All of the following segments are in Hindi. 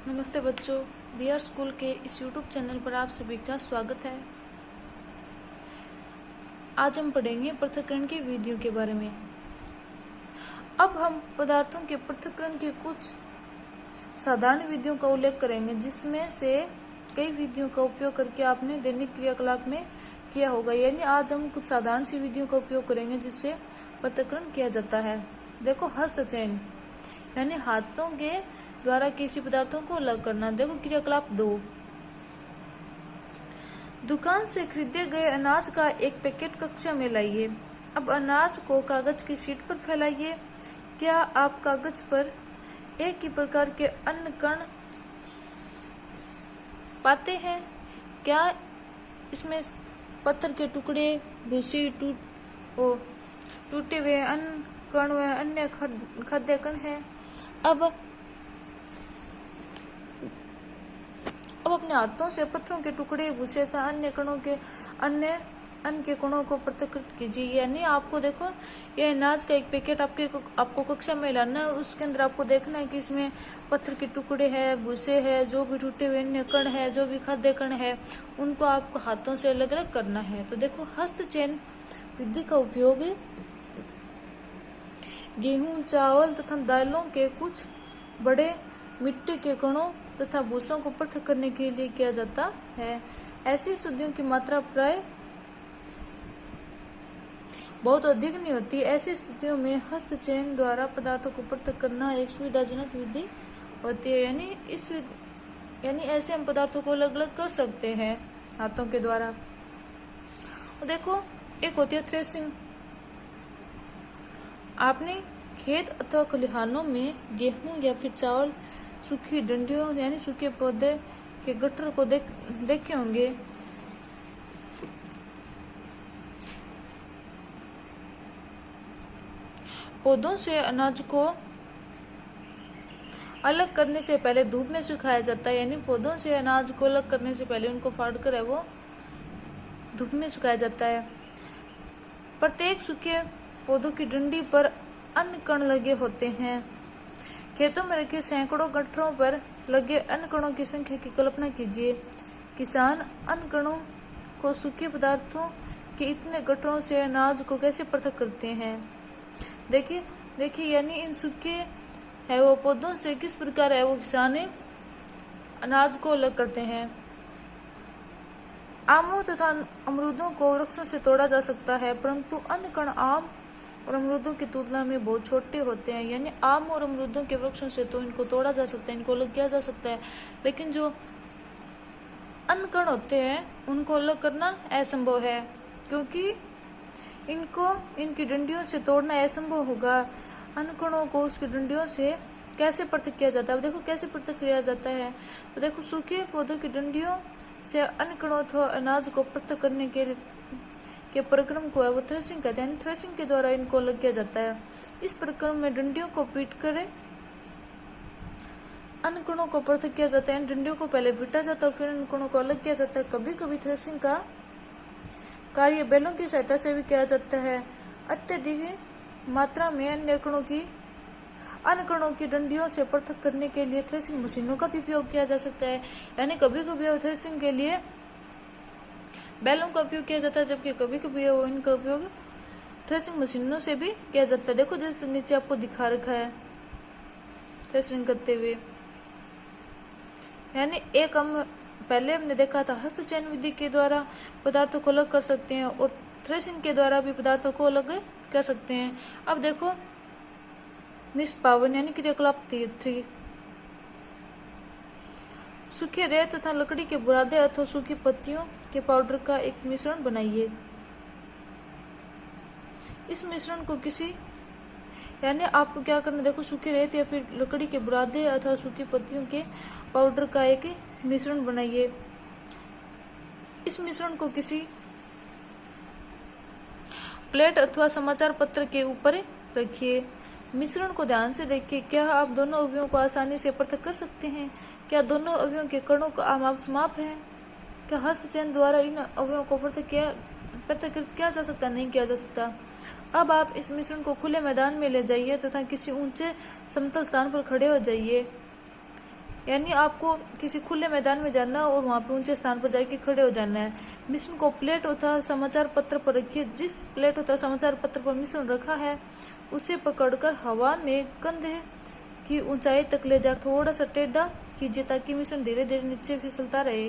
नमस्ते बच्चों, बिहार स्कूल के इस YouTube चैनल पर आप सभी का स्वागत है। आज हम पढ़ेंगे पृथक्करण की विधियों के बारे में। अब हम पदार्थों के पृथक्करण की कुछ साधारण विधियों का उल्लेख करेंगे, जिसमें से कई विधियों का उपयोग करके आपने दैनिक क्रियाकलाप में किया होगा। यानी आज हम कुछ साधारण सी विधियों का उपयोग करेंगे जिससे पृथक्करण किया जाता है। देखो, हस्तचयन यानी हाथों के द्वारा किसी पदार्थों को अलग करना। देखो, क्रियाकलाप 2, दुकान से खरीदे गए अनाज का एक पैकेट कक्षा में लाइए। अब अनाज को कागज की शीट पर फैलाइए। क्या आप कागज पर एक ही प्रकार के अन्य कण पाते हैं? क्या इसमें पत्थर के टुकड़े, भूसी, टूटे हुए अन्य कण व अन्य खाद्य कण हैं? अब अपने हाथों से पत्थरों के टुकड़े, भूसे तथा अन्य कणों के अन्य के कणों को पृथक्कृत कीजिए। यानी आपको देखो, ये अनाज का एक पैकेट आपको कक्षा में लाना है और उसके अंदर आपको देखना है कि इसमें पत्थर के टुकड़े हैं, भूसे हैं, जो भी टूटे हुए अन्य कण है, जो भी खाद्य कण है, उनको आपको हाथों से अलग अलग करना है। तो देखो, हस्तचयन विधि का उपयोग गेहूं, चावल तथा दालों के कुछ बड़े मिट्टी के कणों तथा भूसों को पृथक करने के लिए किया जाता है। ऐसी शुद्धियों की मात्रा प्राय बहुत अधिक नहीं होती। ऐसी स्थितियों में हस्तचयन द्वारा पदार्थों को पृथक करना एक सुविधाजनक विधि होती है। यानी ऐसे हम पदार्थों को अलग अलग कर सकते हैं हाथों के द्वारा। और देखो, एक होती है थ्रेसिंग। आपने खेत अथवा खलिहानों में गेहूं या फिर चावल, सूखी डंडियों यानी सूखे पौधे के गट्ठर को देखे होंगे। पौधों से अनाज को अलग करने से पहले धूप में सुखाया जाता है। यानी पौधों से अनाज को अलग करने से पहले उनको फाड़कर वो धूप में सुखाया जाता है। प्रत्येक सूखे पौधों की डंडी पर अन्य कण लगे होते हैं। खेतों में रखे सैकड़ों गट्ठरों पर लगे अन्य कणों की संख्या की कल्पना कीजिए। किसान अन्य कणों को सूखे पदार्थों के इतने गट्ठरों से अनाज को कैसे पृथक करते हैं? देखिए, यानी इन सूखे है वो पौधों से किस प्रकार है वो किसान अनाज को अलग करते हैं। आमों तथा अमरूदों को वृक्षों से तोड़ा जा सकता है, परंतु अन्य कण आम और अमरूदों की तुलना में बहुत छोटे होते हैं। यानी आम और अमरूदों के वृक्षों से तो इनको तोड़ा जा सकता है, इनको अलग किया जा सकता है, लेकिन जो अन्य कण होते हैं उनको अलग करना असंभव है, क्योंकि इनकी डंडियों से तोड़ना असंभव होगा। अन्य कणों को उसकी डंडियों से कैसे पृथक किया जाता है? देखो, कैसे पृथक किया जाता है। तो देखो, सूखे पौधों की डंडियों से अन्य कणों अथवा अनाज को पृथक करने के प्रक्रम को है वो थ्रेसिंग कहते हैं। थ्रेसिंग के द्वारा इनको अलग किया जाता है। इस प्रक्रम में डंडियों को पीटकर अन्य कणों को पृथक किया जाता है। डंडियों को पहले पीटा जाता है और फिर अन्य कणों को अलग किया जाता है। कभी कभी थ्रेसिंग का कार्य बैलों की सहायता से भी किया जाता है। अत्यधिक मात्रा में अन्य कणों की डंडियों से पृथक करने के लिए थ्रेसिंग मशीनों का भी उपयोग किया जा सकता है। यानी कभी कभी थ्रेसिंग के लिए बैलों का उपयोग किया जाता है, जबकि कभी कभी इनका उपयोग थ्रेसिंग मशीनों से भी किया जाता है। देखो, जैसे नीचे आपको दिखा रखा है थ्रेसिंग करते हुए। यानी एक हम पहले हमने देखा था हस्तचयन विधि के द्वारा पदार्थों को अलग कर सकते हैं और थ्रेसिंग के द्वारा भी पदार्थों को अलग कर सकते हैं। अब देखो, निष्पावन यानी क्रियाकलाप 3, सूखे रेत तथा लकड़ी के बुरादे अथवा सूखी पत्तियों के पाउडर का एक मिश्रण बनाइए। इस मिश्रण को यानी आपको क्या करना, देखो, सूखे रेत या फिर लकड़ी के बुरादे अथवा सूखी पत्तियों के पाउडर का एक मिश्रण बनाइए। इस मिश्रण को किसी प्लेट अथवा समाचार पत्र के ऊपर रखिए। मिश्रण को ध्यान से देखिए। क्या आप दोनों अवयवों को आसानी से पृथक कर सकते हैं? क्या दोनों अवयवों के कणों का माप समाप है? क्या हस्तचयन द्वारा इन अवयवों को पृथक किया जा सकता? नहीं किया जा सकता। अब आप इस मिश्रण को खुले मैदान में ले जाइए तथा किसी ऊंचे समतल स्थान पर खड़े हो जाइए। यानी आपको किसी खुले मैदान में जाना है और वहां पे ऊंचे स्थान पर जाके खड़े हो जाना है। मिश्रण को प्लेट अथवा समाचार पत्र पर रखिए। जिस प्लेट अथवा समाचार पत्र पर मिश्रण रखा है उसे पकड़कर हवा में कंधे की ऊंचाई तक ले जा थोड़ा सा टेढ़ा कीजिए ताकि मिश्रण धीरे धीरे नीचे फिसलता रहे।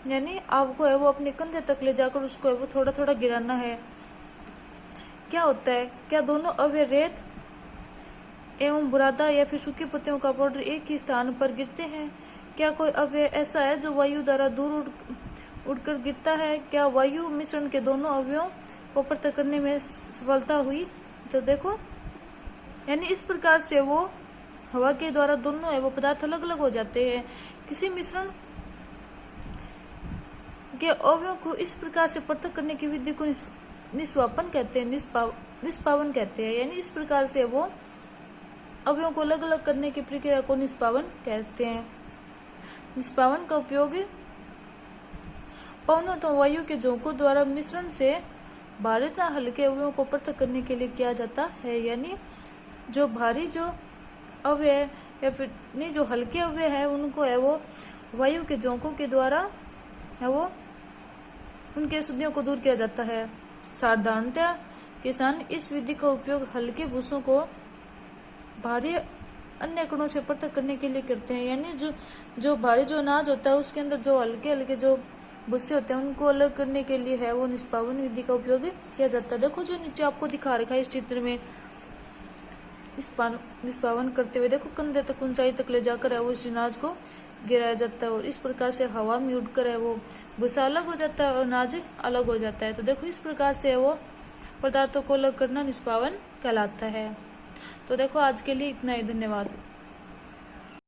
यानी आपको है वो अपने कंधे तक ले जाकर उसको है वो थोड़ा थोड़ा गिराना है। क्या होता है, क्या दोनों अवयव रेत एवं बुरादा या फिर सूखी पत्तियों का पाउडर एक ही स्थान पर गिरते हैं? क्या कोई अवयव ऐसा है जो वायु द्वारा दूर उड़कर गिरता है? क्या वायु मिश्रण के दोनों अवयवों को पृथक करने में सफलता हुई? तो देखो, यानी इस प्रकार से वो हवा के द्वारा दोनों है वो पदार्थ अलग अलग हो जाते हैं। किसी मिश्रण के अवयवों को इस प्रकार से पृथक करने की विधि को निष्पावन कहते हैं, निष्पावन कहते हैं। यानी इस प्रकार से वो अवयवों को अलग अलग करने की प्रक्रिया को निष्पावन कहते हैं। निष्पावन का उपयोग पवनों तो वायु के झोंकों द्वारा मिश्रण से भारी तथा हल्के अवयवों को पृथक करने के लिए किया जाता है। यानी जो भारी जो अवयव या फिर नहीं जो हल्के अवयव है उनको है वो वायु के झोंकों के द्वारा है वो उनके अशुद्धियों को दूर किया जाता है। साधारणतः किसान इस विधि का उपयोग हल्के भूसों को भारी अन्य कणों से पृथक करने के लिए करते हैं। यानी जो भारी जो अनाज होता है उसके अंदर जो हल्के हल्के जो भूसे होते हैं उनको अलग करने के लिए है वो निष्पावन विधि का उपयोग किया जाता है। देखो जो नीचे आपको दिखा रखा है इस चित्र में, निष्पावन करते हुए देखो कंधे तक ऊंचाई तक ले जाकर है वो इस अनाज को गिराया जाता है और इस प्रकार से हवा में उड़कर है वो भूसा अलग हो जाता है और अनाज अलग हो जाता है। तो देखो इस प्रकार से वो पदार्थों को अलग करना निष्पावन कहलाता है। तो देखो आज के लिए इतना ही, धन्यवाद।